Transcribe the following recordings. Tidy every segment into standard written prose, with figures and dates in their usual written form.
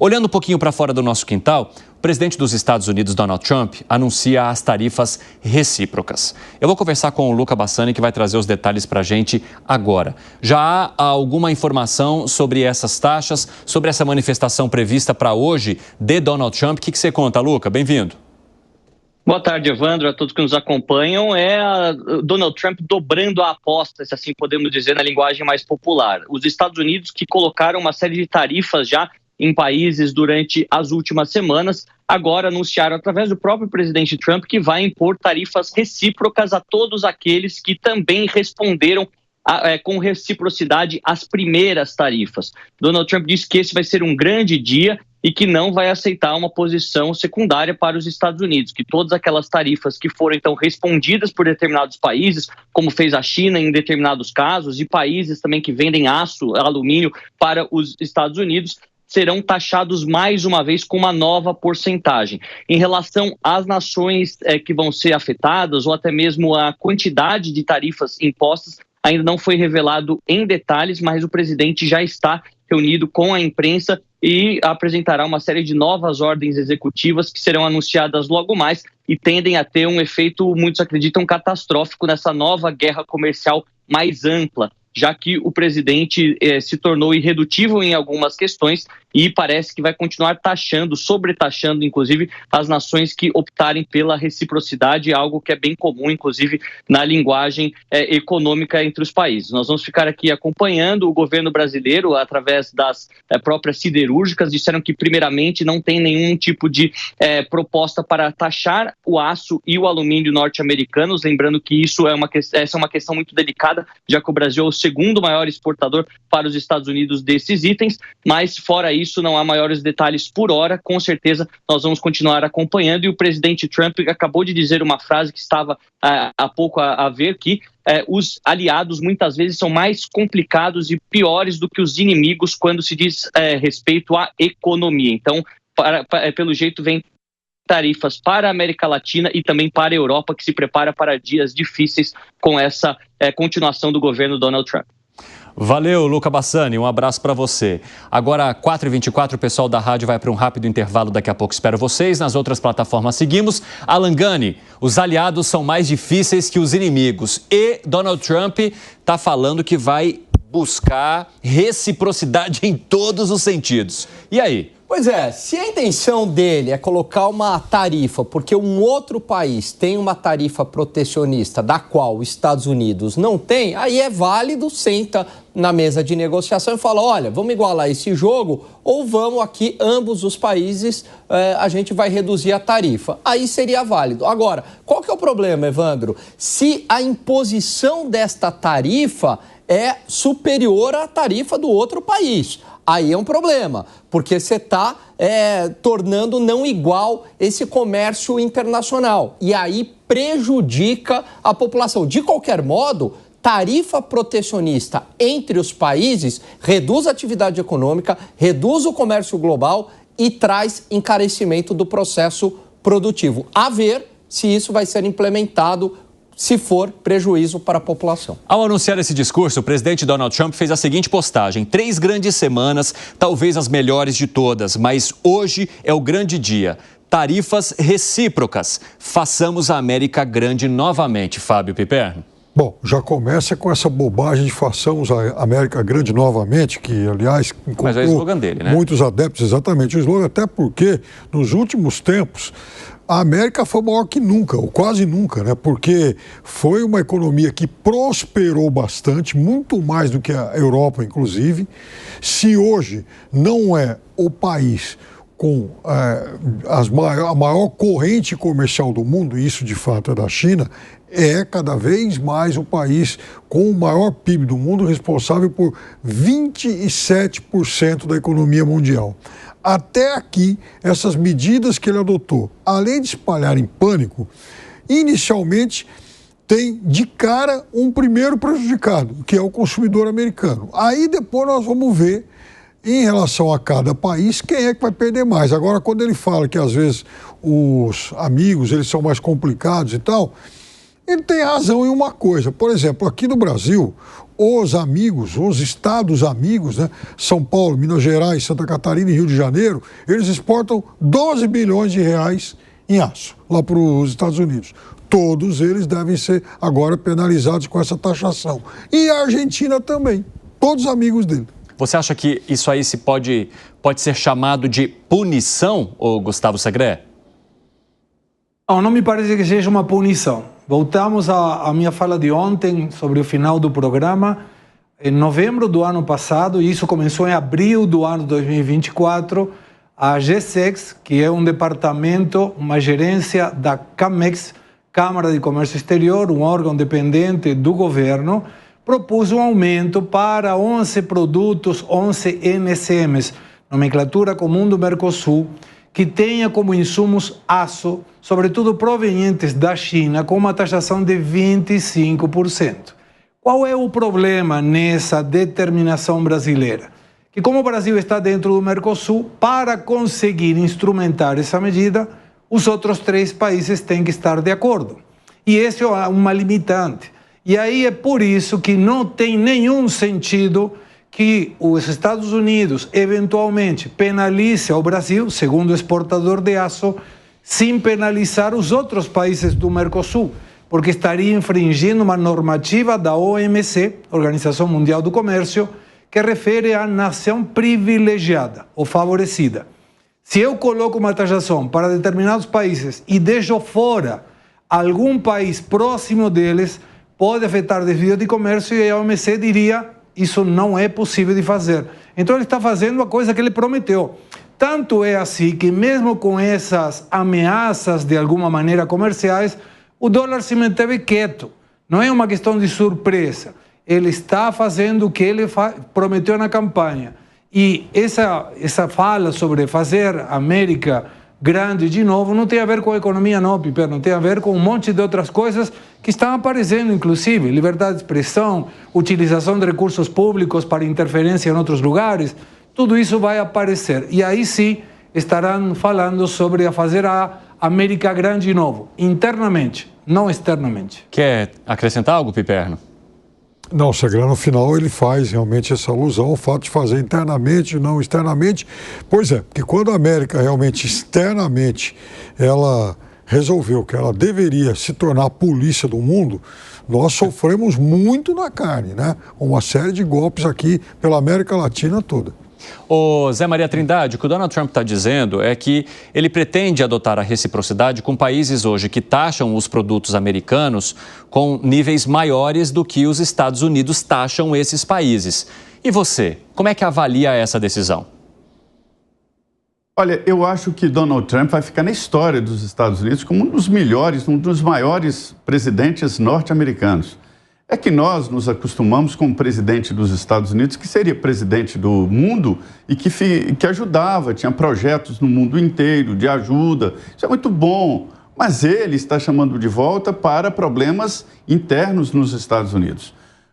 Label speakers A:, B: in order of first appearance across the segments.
A: Olhando um pouquinho para fora do nosso quintal, o presidente dos Estados Unidos, Donald Trump, anuncia as tarifas recíprocas. Eu vou conversar com o Luca Bassani, que vai trazer os detalhes para a gente agora. Já há alguma informação sobre essas taxas, sobre essa manifestação prevista para hoje de Donald Trump? O que você conta, Luca? Bem-vindo.
B: Boa tarde, Evandro, a todos que nos acompanham. Donald Trump dobrando a aposta, se assim podemos dizer, na linguagem mais popular. Os Estados Unidos, que colocaram uma série de tarifas já em países durante as últimas semanas, agora anunciaram através do próprio presidente Trump que vai impor tarifas recíprocas a todos aqueles que também responderam com reciprocidade às primeiras tarifas. Donald Trump disse que esse vai ser um grande dia e que não vai aceitar uma posição secundária para os Estados Unidos, que todas aquelas tarifas que foram então respondidas por determinados países, como fez a China em determinados casos, e países também que vendem aço, alumínio para os Estados Unidos, serão taxados mais uma vez com uma nova porcentagem. Em relação às nações que vão ser afetadas, ou até mesmo a quantidade de tarifas impostas, ainda não foi revelado em detalhes, mas o presidente já está reunido com a imprensa e apresentará uma série de novas ordens executivas que serão anunciadas logo mais e tendem a ter um efeito, muitos acreditam, catastrófico nessa nova guerra comercial mais ampla, já que o presidente se tornou irredutível em algumas questões e parece que vai continuar taxando, sobretaxando, inclusive, as nações que optarem pela reciprocidade, algo que é bem comum, inclusive, na linguagem econômica entre os países. Nós vamos ficar aqui acompanhando o governo brasileiro através das próprias siderúrgicas, disseram que, primeiramente, não tem nenhum tipo de proposta para taxar o aço e o alumínio norte-americanos, lembrando que essa é uma questão muito delicada, já que o Brasil é o segundo maior exportador para os Estados Unidos desses itens, mas fora isso não há maiores detalhes por hora. Com certeza nós vamos continuar acompanhando, e o presidente Trump acabou de dizer uma frase que estava há pouco a ver, que os aliados muitas vezes são mais complicados e piores do que os inimigos quando se diz respeito à economia. Então, pelo jeito, vem tarifas para a América Latina e também para a Europa, que se prepara para dias difíceis com essa continuação do governo Donald Trump.
A: Valeu, Luca Bassani, um abraço para você. Agora, 4h24, o pessoal da rádio vai para um rápido intervalo, daqui a pouco espero vocês. Nas outras plataformas seguimos. Alan Gani, os aliados são mais difíceis que os inimigos e Donald Trump está falando que vai buscar reciprocidade em todos os sentidos. E aí?
C: Pois é, se a intenção dele é colocar uma tarifa, porque um outro país tem uma tarifa protecionista da qual os Estados Unidos não tem, aí é válido, senta na mesa de negociação e fala, olha, vamos igualar esse jogo ou vamos aqui, ambos os países, a gente vai reduzir a tarifa. Aí seria válido. Agora, qual que é o problema, Evandro? Se a imposição desta tarifa é superior à tarifa do outro país. Aí é um problema, porque você está tornando não igual esse comércio internacional. E aí prejudica a população. De qualquer modo, tarifa protecionista entre os países reduz a atividade econômica, reduz o comércio global e traz encarecimento do processo produtivo. A ver se isso vai ser implementado, se for prejuízo para a população.
A: Ao anunciar esse discurso, o presidente Donald Trump fez a seguinte postagem: 3 grandes semanas, talvez as melhores de todas, mas hoje é o grande dia. Tarifas recíprocas. Façamos a América grande novamente, Fábio Piperno.
D: Bom, já começa com essa bobagem de façamos a América grande novamente, que, aliás,
A: mas é o slogan dele, né?
D: Muitos adeptos, exatamente, o slogan, até porque, nos últimos tempos, a América foi maior que nunca, ou quase nunca, né? Porque foi uma economia que prosperou bastante, muito mais do que a Europa, inclusive. Se hoje não é o país com a maior corrente comercial do mundo, isso de fato é da China, é cada vez mais o país com o maior PIB do mundo, responsável por 27% da economia mundial. Até aqui, essas medidas que ele adotou, além de espalhar em pânico, inicialmente tem de cara um primeiro prejudicado, que é o consumidor americano. Aí depois nós vamos ver, em relação a cada país, quem é que vai perder mais. Agora, quando ele fala que às vezes os amigos eles são mais complicados e tal, ele tem razão em uma coisa. Por exemplo, aqui no Brasil, os amigos, os estados amigos, né? São Paulo, Minas Gerais, Santa Catarina e Rio de Janeiro, eles exportam 12 bilhões de reais em aço lá para os Estados Unidos. Todos eles devem ser agora penalizados com essa taxação. E a Argentina também, todos amigos dele.
A: Você acha que isso aí pode ser chamado de punição, ô Gustavo Segré?
E: Não me parece que seja uma punição. Voltamos à minha fala de ontem sobre o final do programa. Em novembro do ano passado, e isso começou em abril do ano 2024, a GSEX, que é um departamento, uma gerência da CAMEX, Câmara de Comércio Exterior, um órgão dependente do governo, propôs um aumento para 11 produtos, 11 NCMs, nomenclatura comum do Mercosul, que tenha como insumos aço, sobretudo provenientes da China, com uma taxação de 25%. Qual é o problema nessa determinação brasileira? Que como o Brasil está dentro do Mercosul, para conseguir instrumentar essa medida, os outros 3 países têm que estar de acordo. E esse é uma limitante. E aí é por isso que não tem nenhum sentido que os Estados Unidos eventualmente penalize o Brasil, segundo o exportador de aço, sem penalizar os outros países do Mercosul, porque estaria infringindo uma normativa da OMC, Organização Mundial do Comércio, que refere à nação privilegiada ou favorecida. Se eu coloco uma taxação para determinados países e deixo fora algum país próximo deles, pode afetar desvio de comércio e a OMC diria isso não é possível de fazer. Então ele está fazendo a coisa que ele prometeu. Tanto é assim que mesmo com essas ameaças de alguma maneira comerciais, o dólar se manteve quieto. Não é uma questão de surpresa. Ele está fazendo o que ele prometeu na campanha. E essa fala sobre fazer a América grande de novo não tem a ver com a economia não, Piperno, tem a ver com um monte de outras coisas que estão aparecendo, inclusive liberdade de expressão, utilização de recursos públicos para interferência em outros lugares, tudo isso vai aparecer. E aí sim estarão falando sobre fazer a América grande de novo, internamente, não externamente.
A: Quer acrescentar algo, Piperno?
D: Não, Segré, no final ele faz realmente essa alusão ao fato de fazer internamente, não externamente. Pois é, porque quando a América realmente externamente ela resolveu que ela deveria se tornar a polícia do mundo, nós sofremos muito na carne, né? Uma série de golpes aqui pela América Latina toda.
A: Ô Zé Maria Trindade, o que o Donald Trump está dizendo é que ele pretende adotar a reciprocidade com países hoje que taxam os produtos americanos com níveis maiores do que os Estados Unidos taxam esses países. E você, como é que avalia essa decisão?
F: Olha, eu acho que Donald Trump vai ficar na história dos Estados Unidos como um dos melhores, um dos maiores presidentes norte-americanos. É que nós nos acostumamos com o presidente dos Estados Unidos, que seria presidente do mundo e que ajudava, tinha projetos no mundo inteiro de ajuda. Isso é muito bom, mas ele está chamando de volta para problemas internos nos Estados Unidos.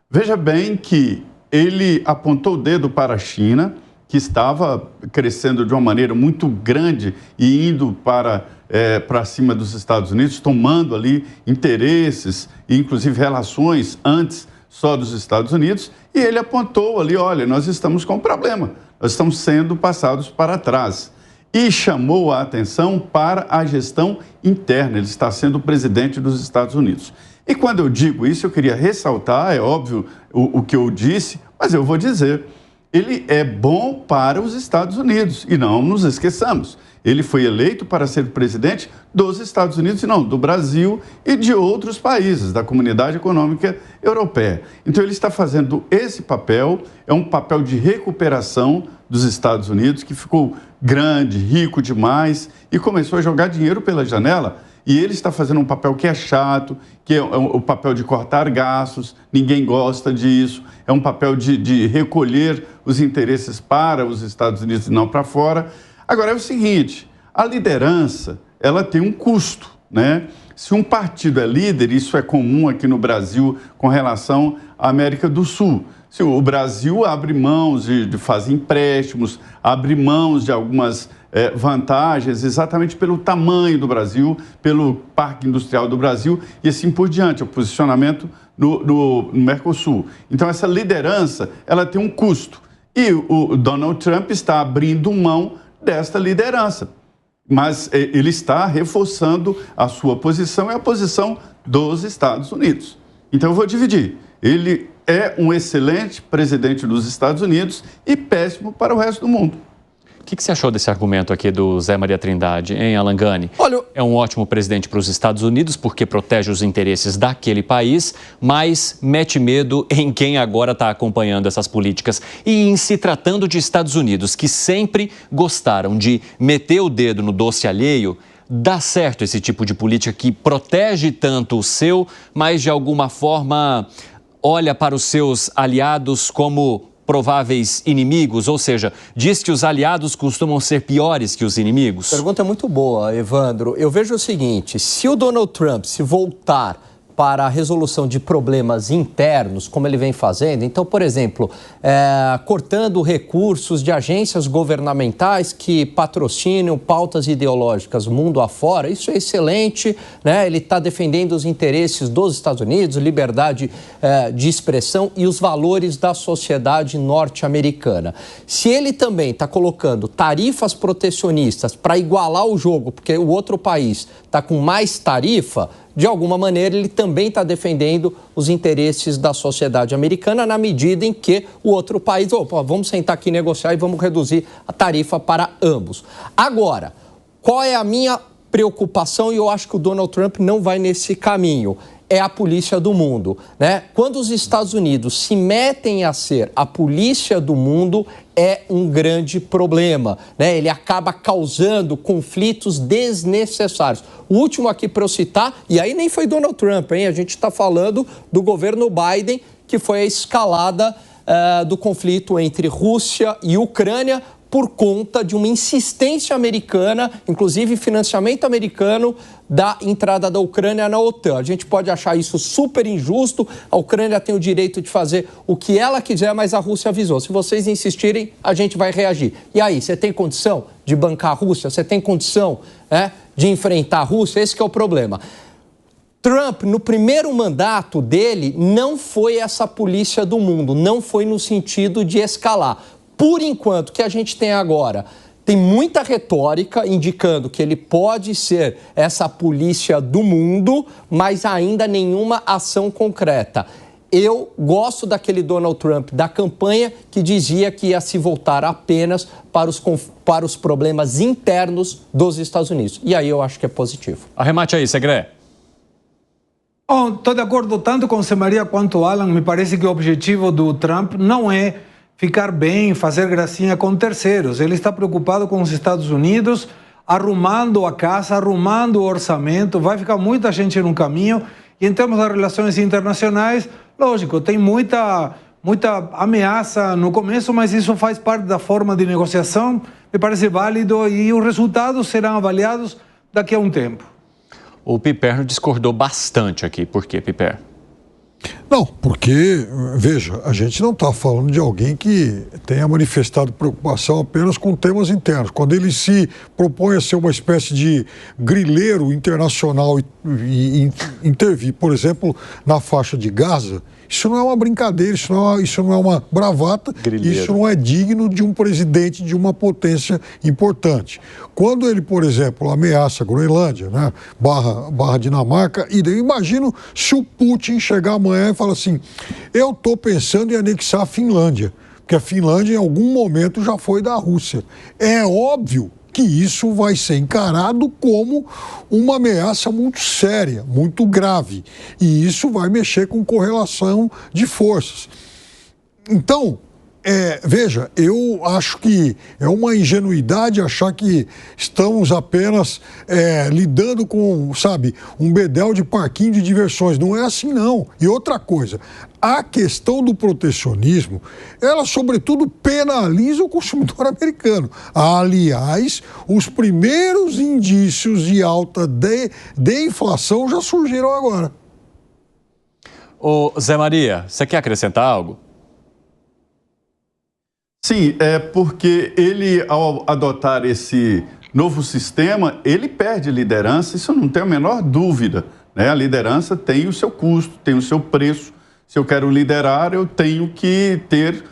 F: Veja bem que ele apontou o dedo para a China, que estava crescendo de uma maneira muito grande e indo para cima dos Estados Unidos, tomando ali interesses e inclusive relações antes só dos Estados Unidos, e ele apontou ali, olha, nós estamos com um problema, nós estamos sendo passados para trás. E chamou a atenção para a gestão interna, ele está sendo o presidente dos Estados Unidos. E quando eu digo isso, eu queria ressaltar, é óbvio o que eu disse, mas eu vou dizer, ele é bom para os Estados Unidos, e não nos esqueçamos. Ele foi eleito para ser presidente dos Estados Unidos e não do Brasil e de outros países, da Comunidade Econômica Europeia. Então ele está fazendo esse papel, é um papel de recuperação dos Estados Unidos, que ficou grande, rico demais e começou a jogar dinheiro pela janela. E ele está fazendo um papel que é chato, que é o papel de cortar gastos, ninguém gosta disso, é um papel de recolher os interesses para os Estados Unidos e não para fora. Agora, é o seguinte, a liderança, ela tem um custo, né? Se um partido é líder, isso é comum aqui no Brasil com relação à América do Sul. Se o Brasil abre mãos de fazer empréstimos, abre mãos de algumas vantagens exatamente pelo tamanho do Brasil, pelo parque industrial do Brasil e assim por diante, o posicionamento no Mercosul. Então, essa liderança, ela tem um custo. E o Donald Trump está abrindo mão desta liderança. Mas ele está reforçando a sua posição e a posição dos Estados Unidos. Então, eu vou dividir. Ele é um excelente presidente dos Estados Unidos e péssimo para o resto do mundo.
A: O que você achou desse argumento aqui do Zé Maria Trindade, hein, Alan Gani?
C: Olha,
A: é um ótimo presidente para os Estados Unidos porque protege os interesses daquele país, mas mete medo em quem agora está acompanhando essas políticas. E em se tratando de Estados Unidos, que sempre gostaram de meter o dedo no doce alheio, dá certo esse tipo de política que protege tanto o seu, mas de alguma forma olha para os seus aliados como prováveis inimigos, ou seja, diz que os aliados costumam ser piores que os inimigos?
C: Pergunta muito boa, Evandro. Eu vejo o seguinte, se o Donald Trump se voltar para a resolução de problemas internos, como ele vem fazendo, então, por exemplo, cortando recursos de agências governamentais que patrocinam pautas ideológicas mundo afora, isso é excelente, né? Ele está defendendo os interesses dos Estados Unidos, liberdade de expressão e os valores da sociedade norte-americana. Se ele também está colocando tarifas protecionistas para igualar o jogo, porque o outro país está com mais tarifa, de alguma maneira, ele também está defendendo os interesses da sociedade americana na medida em que o outro país, vamos sentar aqui e negociar e vamos reduzir a tarifa para ambos. Agora, qual é a minha preocupação? E eu acho que o Donald Trump não vai nesse caminho. É a polícia do mundo, né? Quando os Estados Unidos se metem a ser a polícia do mundo, é um grande problema, né? Ele acaba causando conflitos desnecessários. O último aqui para eu citar, e aí nem foi Donald Trump, hein? A gente está falando do governo Biden, que foi a escalada do conflito entre Rússia e Ucrânia, por conta de uma insistência americana, inclusive financiamento americano, da entrada da Ucrânia na OTAN. A gente pode achar isso super injusto, a Ucrânia tem o direito de fazer o que ela quiser, mas a Rússia avisou. Se vocês insistirem, a gente vai reagir. E aí, você tem condição de bancar a Rússia? Você tem condição, de enfrentar a Rússia? Esse que é o problema. Trump, no primeiro mandato dele, não foi essa polícia do mundo, não foi no sentido de escalar. Por enquanto, o que a gente tem agora, tem muita retórica indicando que ele pode ser essa polícia do mundo, mas ainda nenhuma ação concreta. Eu gosto daquele Donald Trump da campanha que dizia que ia se voltar apenas para os problemas internos dos Estados Unidos. E aí eu acho que é positivo.
A: Arremate aí, Segré.
E: Estou de acordo tanto com o Zé Maria quanto o Alan. Me parece que o objetivo do Trump não é ficar bem, fazer gracinha com terceiros. Ele está preocupado com os Estados Unidos, arrumando a casa, arrumando o orçamento. Vai ficar muita gente no caminho. E em termos das relações internacionais, lógico, tem muita ameaça no começo, mas isso faz parte da forma de negociação. Me parece válido e os resultados serão avaliados daqui a um tempo.
A: O Piperno discordou bastante aqui. Por quê, Piper?
D: Não, porque, veja, a gente não está falando de alguém que tenha manifestado preocupação apenas com temas internos. Quando ele se propõe a ser uma espécie de grileiro internacional e intervir, por exemplo, na faixa de Gaza, isso não é uma brincadeira, isso não é uma bravata, grileiro. Isso não é digno de um presidente de uma potência importante. Quando ele, por exemplo, ameaça a Groenlândia, né, barra Dinamarca, e daí imagino se o Putin chegar amanhã e falar assim, eu estou pensando em anexar a Finlândia, porque a Finlândia em algum momento já foi da Rússia. É óbvio que isso vai ser encarado como uma ameaça muito séria, muito grave. E isso vai mexer com correlação de forças. Então, veja, eu acho que é uma ingenuidade achar que estamos apenas lidando com, sabe, um bedel de parquinho de diversões. Não é assim, não. E outra coisa, a questão do protecionismo, ela, sobretudo, penaliza o consumidor americano. Aliás, os primeiros indícios de alta de inflação já surgiram agora.
A: Ô, Zé Maria, você quer acrescentar algo?
F: Sim, é porque ele, ao adotar esse novo sistema, ele perde liderança, isso eu não tenho a menor dúvida. né? A liderança tem o seu custo, tem o seu preço. Se eu quero liderar, eu tenho que ter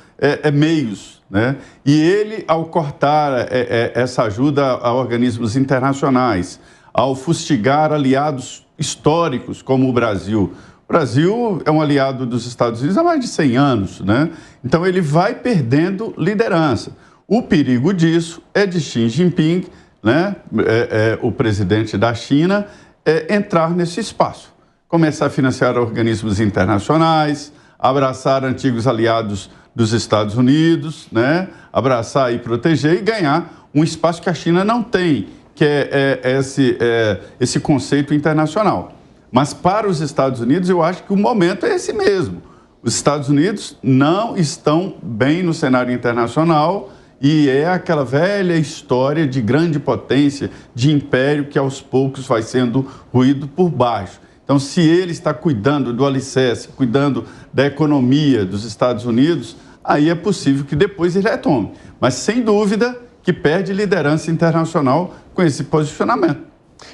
F: meios, né? E ele, ao cortar essa ajuda a organismos internacionais, ao fustigar aliados históricos como o Brasil é um aliado dos Estados Unidos há mais de 100 anos, né? Então ele vai perdendo liderança. O perigo disso é de Xi Jinping, né? O presidente da China, entrar nesse espaço. Começar a financiar organismos internacionais, abraçar antigos aliados dos Estados Unidos, né? Abraçar e proteger e ganhar um espaço que a China não tem, que é esse conceito internacional. Mas para os Estados Unidos, eu acho que o momento é esse mesmo. Os Estados Unidos não estão bem no cenário internacional e é aquela velha história de grande potência, de império que aos poucos vai sendo ruído por baixo. Então, se ele está cuidando do alicerce, cuidando da economia dos Estados Unidos, aí é possível que depois ele retome. Mas, sem dúvida, que perde liderança internacional com esse posicionamento.